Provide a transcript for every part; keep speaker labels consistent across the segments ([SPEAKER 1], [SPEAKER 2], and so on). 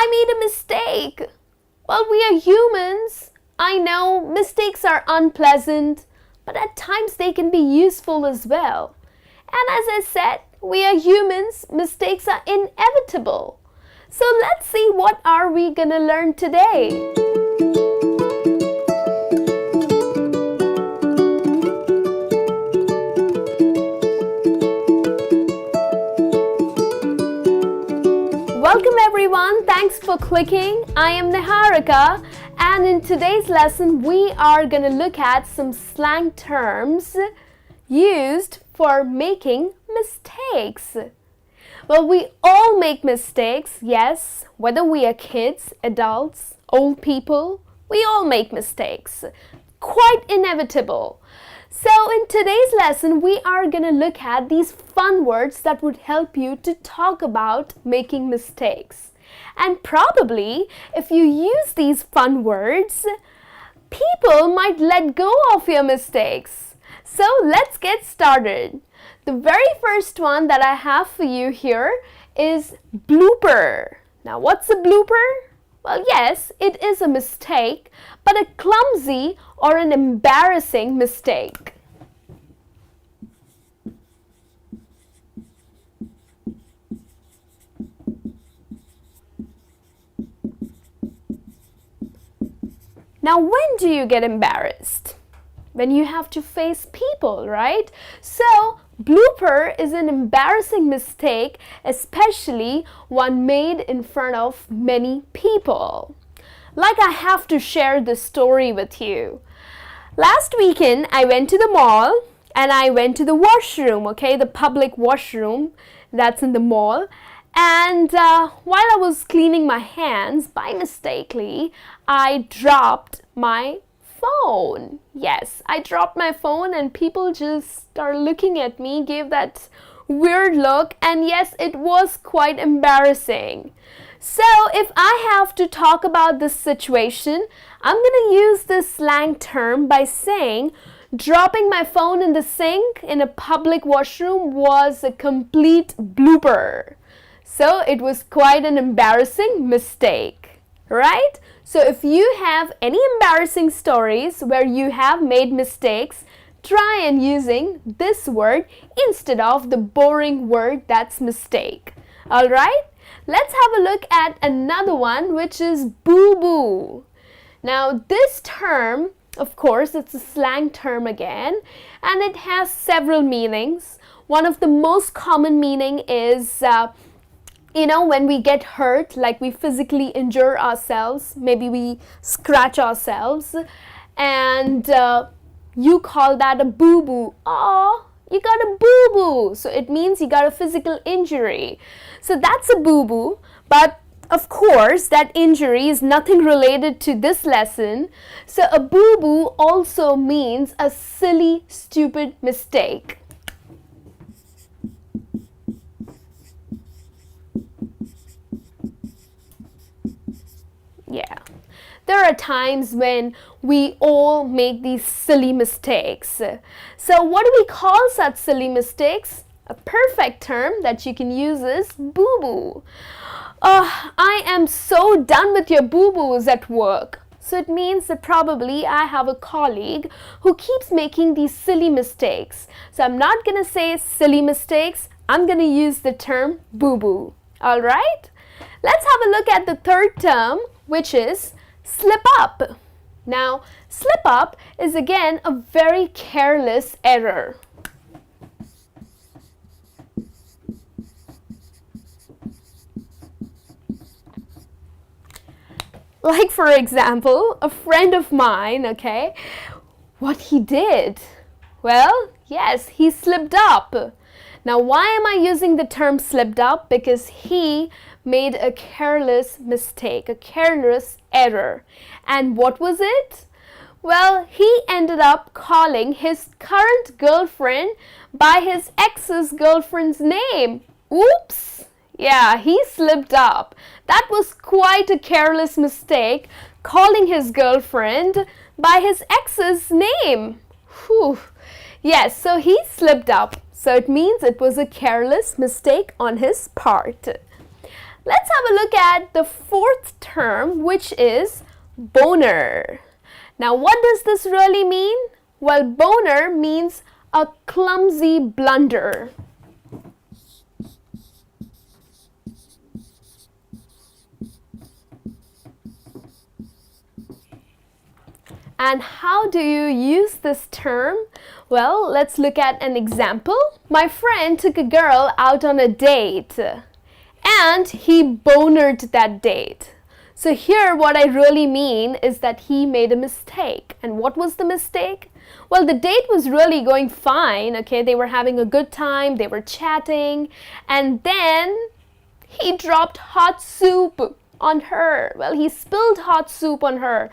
[SPEAKER 1] I made a mistake. Well, we are humans. I know mistakes are unpleasant, but at times they can be useful as well. And as I said, we are humans. Mistakes are inevitable. So let's see what are we gonna learn today. Welcome everyone, thanks for clicking. I am Niharika, and in today's lesson we are going to look at some slang terms used for making mistakes. Well, we all make mistakes, yes, whether we are kids, adults, old people, we all make mistakes. Quite inevitable. So in today's lesson, we are going to look at these fun words that would help you to talk about making mistakes. And probably, if you use these fun words, people might let go of your mistakes. So let's get started. The very first one that I have for you here is blooper. Now, what's a blooper? Well, yes, it is a mistake, but a clumsy or an embarrassing mistake. Now, when do you get embarrassed? When you have to face people, right? So, blooper is an embarrassing mistake, especially one made in front of many people. Like, I have to share this story with you. Last weekend, I went to the mall and I went to the washroom, okay, the public washroom that's in the mall. And while I was cleaning my hands, by mistakenly, I dropped my phone. Yes, I dropped my phone and people just started looking at me, gave that weird look, and yes, it was quite embarrassing. So if I have to talk about this situation, I'm going to use this slang term by saying dropping my phone in the sink in a public washroom was a complete blooper. So it was quite an embarrassing mistake, right? So if you have any embarrassing stories where you have made mistakes, try and using this word instead of the boring word that's mistake. All right? Let's have a look at another one, which is boo-boo. Now this term, of course, it's a slang term again, and it has several meanings. One of the most common meaning is when we get hurt, like we physically injure ourselves, maybe we scratch ourselves, and you call that a boo-boo. Oh, you got a boo-boo. So it means you got a physical injury. So that's a boo-boo. But of course, that injury is nothing related to this lesson. So a boo-boo also means a silly, stupid mistake. Yeah, there are times when we all make these silly mistakes. So what do we call such silly mistakes? A perfect term that you can use is boo-boo. I am so done with your boo-boos at work. So it means that probably I have a colleague who keeps making these silly mistakes. So I'm not going to say silly mistakes. I'm going to use the term boo-boo. All right? Let's have a look at the third term, which is slip up. Now, slip up is again a very careless error. Like, for example, a friend of mine, okay, what he did? Well, yes, he slipped up. Now, why am I using the term slipped up? Because he made a careless mistake, a careless error. And what was it? Well, he ended up calling his current girlfriend by his ex's girlfriend's name. Oops! Yeah, he slipped up. That was quite a careless mistake, calling his girlfriend by his ex's name. Whew. Yes, so he slipped up. So it means it was a careless mistake on his part. Let's have a look at the fourth term, which is boner. Now, what does this really mean? Well, boner means a clumsy blunder. And how do you use this term? Well, let's look at an example. My friend took a girl out on a date and he bonered that date. So here what I really mean is that he made a mistake. And what was the mistake? Well, the date was really going fine, okay? They were having a good time, they were chatting, and then he dropped hot soup on her. Well, he spilled hot soup on her.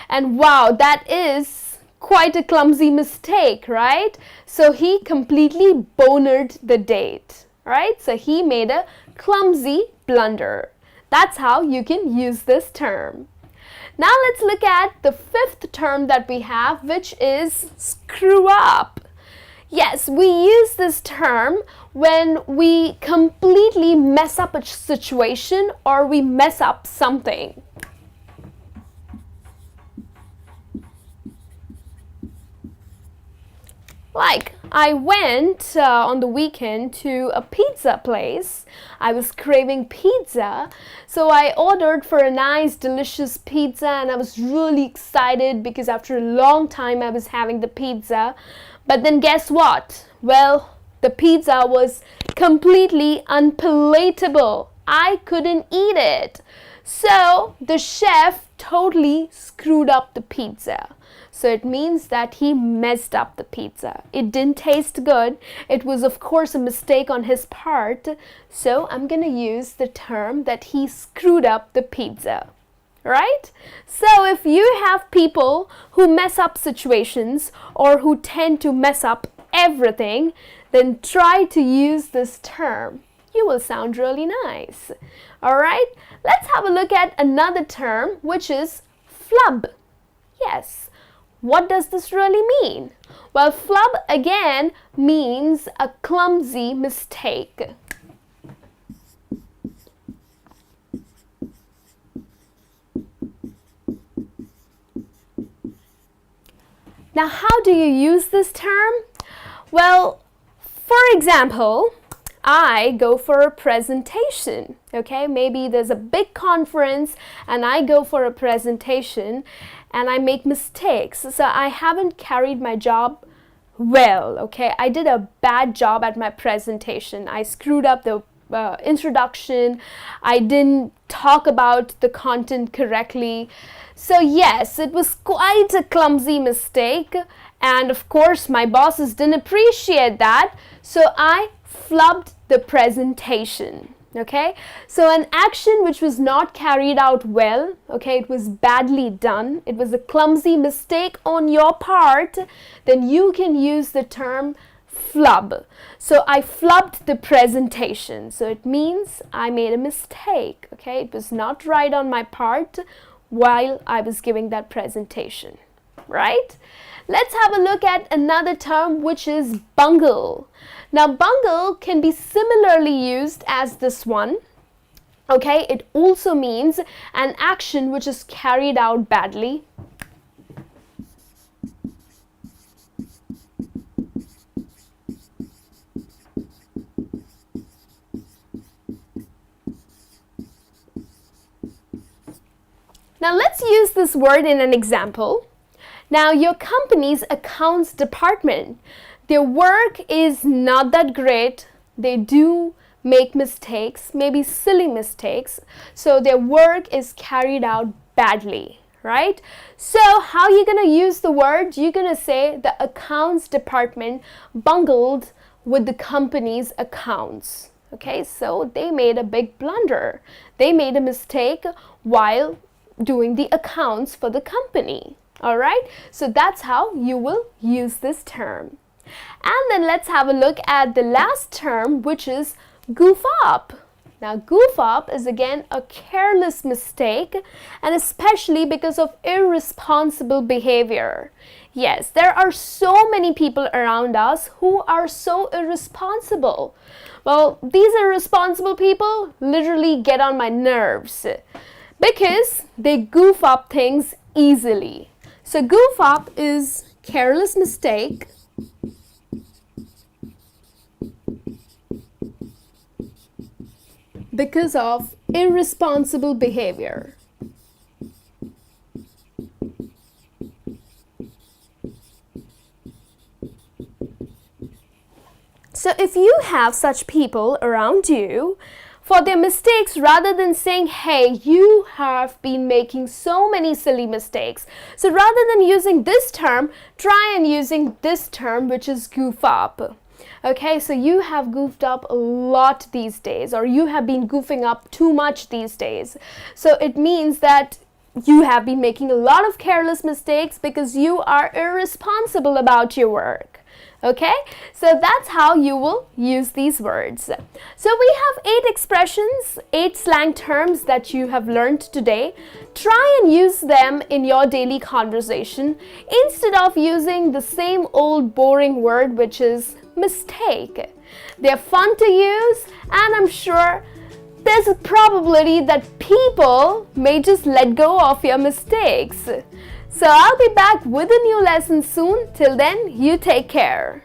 [SPEAKER 1] And wow, that is quite a clumsy mistake, right? So he completely bonered the date, right? So he made a clumsy blunder. That's how you can use this term. Now let's look at the fifth term that we have, which is screw up. Yes, we use this term when we completely mess up a situation or we mess up something. Like, I went on the weekend to a pizza place. I was craving pizza, so I ordered for a nice, delicious pizza, and I was really excited because after a long time I was having the pizza. But then guess what? Well, the pizza was completely unpalatable. I couldn't eat it. So the chef totally screwed up the pizza. So it means that he messed up the pizza. It didn't taste good. It was, of course, a mistake on his part. So I'm going to use the term that he screwed up the pizza. Right? So if you have people who mess up situations or who tend to mess up everything, then try to use this term. You will sound really nice. Alright? Let's have a look at another term, which is flub. Yes. What does this really mean? Well, flub again means a clumsy mistake. Now, how do you use this term? Well, for example, I go for a presentation, okay? Maybe there's a big conference and I go for a presentation and I make mistakes. So I haven't carried my job well, okay? I did a bad job at my presentation. I screwed up the introduction. I didn't talk about the content correctly. So yes, it was quite a clumsy mistake. And of course, my bosses didn't appreciate that. So I flubbed the presentation. Okay, so an action which was not carried out well, okay, it was badly done, it was a clumsy mistake on your part, then you can use the term flub. So I flubbed the presentation. So it means I made a mistake, okay, it was not right on my part while I was giving that presentation, right? Let's have a look at another term, which is bungle. Now, bungle can be similarly used as this one. Okay, it also means an action which is carried out badly. Now, let's use this word in an example. Now, your company's accounts department, their work is not that great. They do make mistakes, maybe silly mistakes. So their work is carried out badly, right? So how are you going to use the word? You're going to say the accounts department bungled with the company's accounts. Okay, so they made a big blunder. They made a mistake while doing the accounts for the company. All right, so that's how you will use this term. And then let's have a look at the last term, which is goof up. Now, goof up is again a careless mistake, and especially because of irresponsible behavior. Yes, there are so many people around us who are so irresponsible. Well, these irresponsible people literally get on my nerves because they goof up things easily. So goof up is careless mistake, because of irresponsible behavior. So if you have such people around you, for their mistakes, rather than saying, hey, you have been making so many silly mistakes. So rather than using this term, try and using this term, which is goof up. Okay, so you have goofed up a lot these days, or you have been goofing up too much these days. So it means that you have been making a lot of careless mistakes because you are irresponsible about your work. Okay, so that's how you will use these words. So we have 8 expressions, 8 slang terms that you have learned today. Try and use them in your daily conversation instead of using the same old boring word, which is mistake. They're fun to use, and I'm sure there's a probability that people may just let go of your mistakes. So I'll be back with a new lesson soon. Till then, you take care.